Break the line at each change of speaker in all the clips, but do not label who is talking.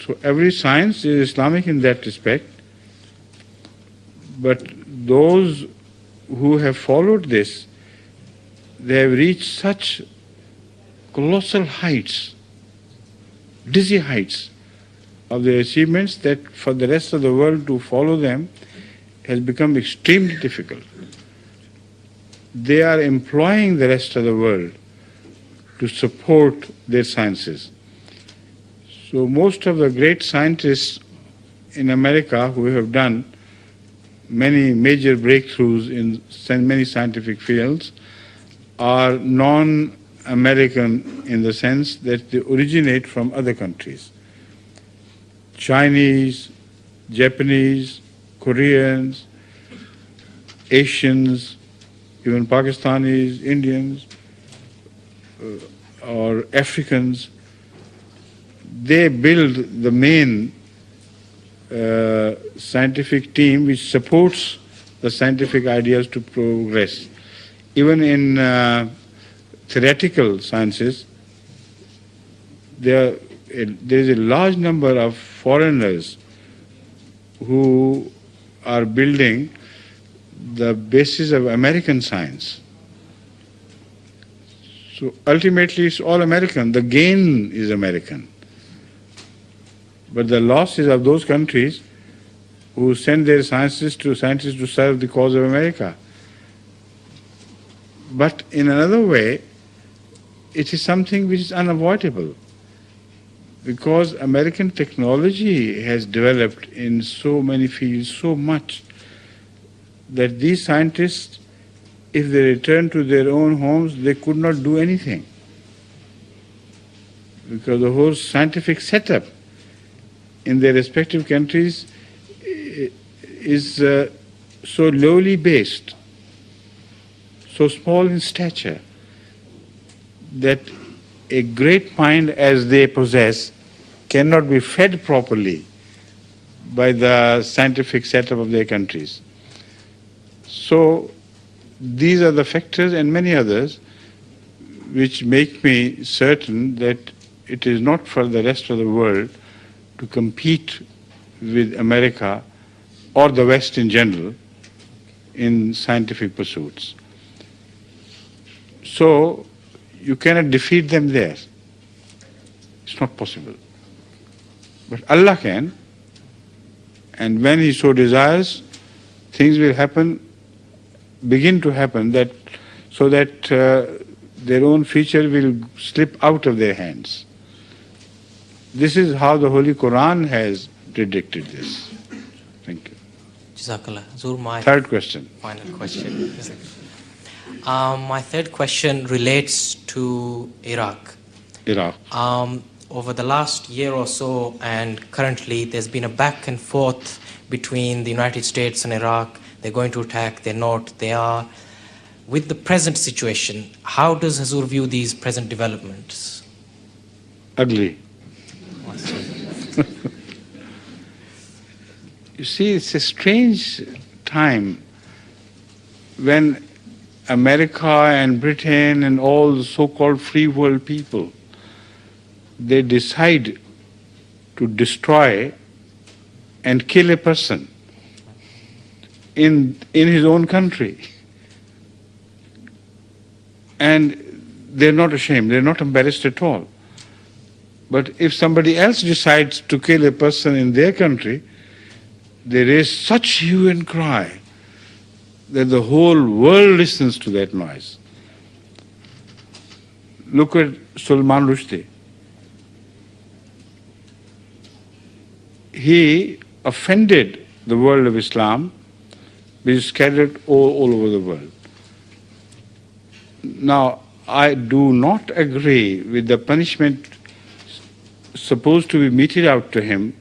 So every science is Islamic in that respect, but those who have followed this, they have reached such colossal heights, dizzy heights of their achievements that for the rest of the world to follow them has become extremely difficult. They are employing the rest of the world to support their sciences. So most of the great scientists in America who have done many major breakthroughs in many scientific fields are non-American in the sense that they originate from other countries. Chinese, Japanese, Koreans, Asians, even Pakistanis, Indians, or Africans, they build the main scientific team which supports the scientific ideas to progress. Even in theoretical sciences, there is a large number of foreigners who are building the basis of American science. So ultimately it's all American. The gain is American. But the loss is of those countries who send their scientists to serve the cause of America. But in another way, it is something which is unavoidable, because American technology has developed in so many fields so much that these scientists, if they return to their own homes, they could not do anything, because the whole scientific setup in their respective countries is so lowly based, so small in stature, that a great mind as they possess cannot be fed properly by the scientific setup of their countries. So these are the factors and many others which make me certain that it is not for the rest of the world to compete with America or the West in general in scientific pursuits. So you cannot defeat them there. It's not possible. But Allah can, and when He so desires, things will begin to happen, so that their own future will slip out of their hands. This is how the Holy Quran has predicted this. Thank you.
Jazakallah. Zur, my
third question.
Final question. My third question relates to Iraq.
Iraq.
Over the last year or so, and currently, there's been a back and forth between the United States and Iraq. They're going to attack, they're not, they are. With the present situation, how does Hazur view these present developments?
Ugly. You see, it's a strange time when America and Britain and all the so-called free world people, they decide to destroy and kill a person in his own country. And they're not ashamed, they're not embarrassed at all. But if somebody else decides to kill a person in their country, there is such hue and cry that the whole world listens to that noise. Look at Salman Rushdie. He offended the world of Islam, which is scattered all over the world. Now, I do not agree with the punishment supposed to be meted out to him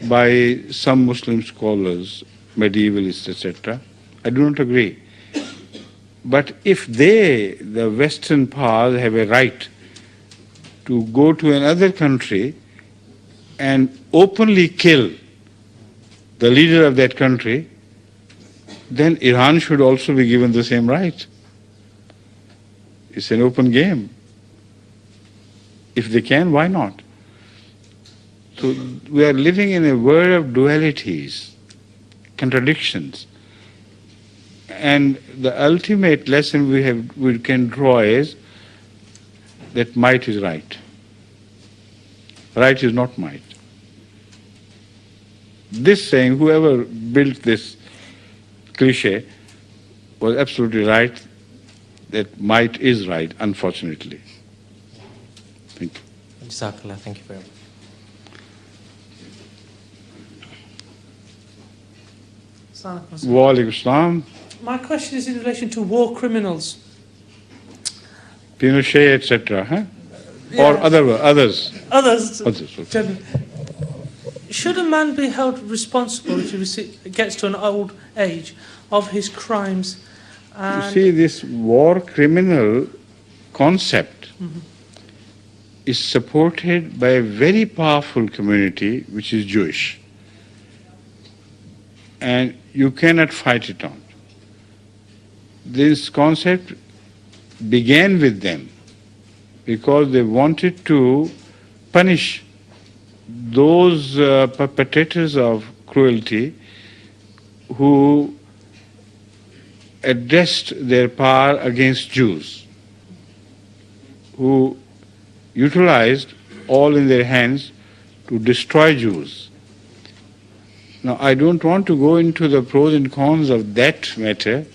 by some Muslim scholars, medievalists, etc. I do not agree. But if they, the Western powers, have a right to go to another country and openly kill the leader of that country, then Iran should also be given the same right. It's an open game. If they can, why not? So we are living in a world of dualities, contradictions. And the ultimate lesson we can draw is that might is right. Right is not might. This saying, whoever built this cliche was absolutely right, that might is right, unfortunately. Thank you.
Jazakallah, thank you very much.
Wa alaikum assalam.
My question is in relation to war criminals.
Pinochet, etc. Huh?
Yeah.
Or others.
Others.
Okay.
Generally. Should a man be held responsible if he gets to an old age of his crimes?
You see, this war criminal concept is supported by a very powerful community, which is Jewish. And you cannot fight it on. This concept began with them because they wanted to punish those perpetrators of cruelty who addressed their power against Jews, who utilized all in their hands to destroy Jews. Now, I don't want to go into the pros and cons of that matter,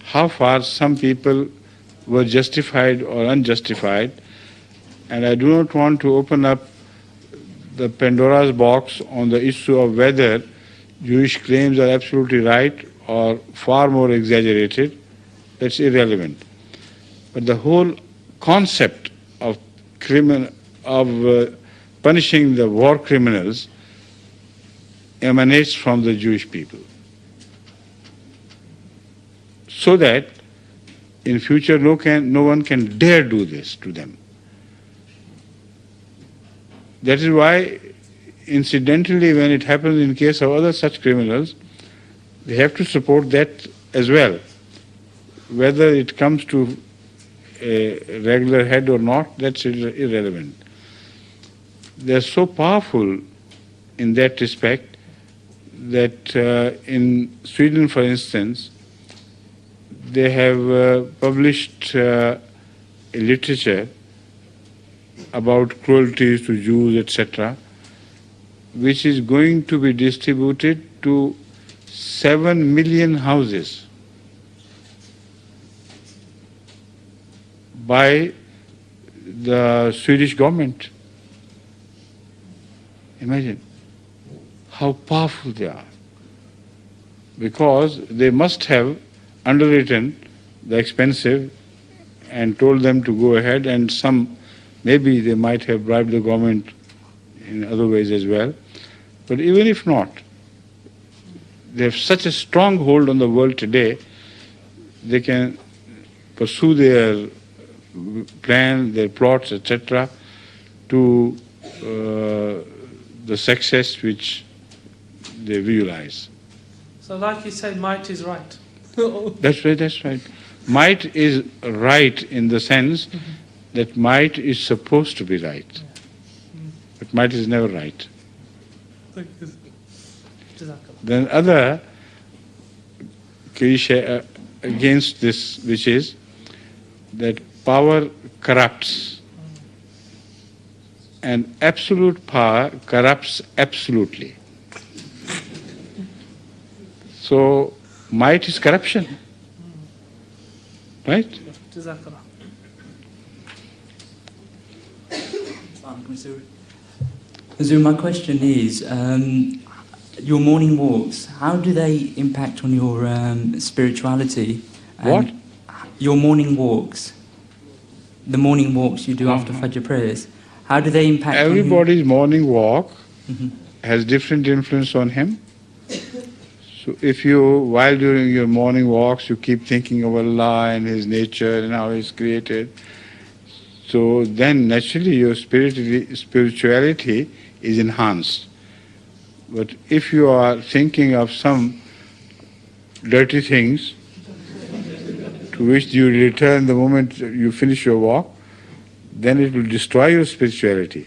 how far some people were justified or unjustified, and I do not want to open up the Pandora's box on the issue of whether Jewish claims are absolutely right or far more exaggerated. That's irrelevant. But the whole concept of punishing the war criminals emanates from the Jewish people, so that in future no one can dare do this to them. That is why, incidentally, when it happens in case of other such criminals, they have to support that as well. Whether it comes to a regular head or not, that's irrelevant. They're so powerful in that respect that in Sweden, for instance, they have published a literature about cruelties to Jews, etc., which is going to be distributed to 7 million houses by the Swedish government. Imagine how powerful they are, because they must have underwritten the expensive and told them to go ahead, and maybe they might have bribed the government in other ways as well. But even if not, they have such a strong hold on the world today, they can pursue their plan, their plots, etc., to the success which they visualize.
So like you say, might is right.
That's right. Might is right in the sense that might is supposed to be right. But might is never right. Then other cliche against this, which is that power corrupts, and absolute power corrupts absolutely. So might is corruption, right?
Hazur, my question is, your morning walks, how do they impact on your spirituality?
What?
Your morning walks, the morning walks you do after Fajr prayers, how do they impact
Everybody's morning walk has different influence on him. So if you, while during your morning walks, you keep thinking of Allah and His nature and how He's created, so then naturally your spirituality is enhanced. But if you are thinking of some dirty things to which you return the moment you finish your walk, then it will destroy your spirituality.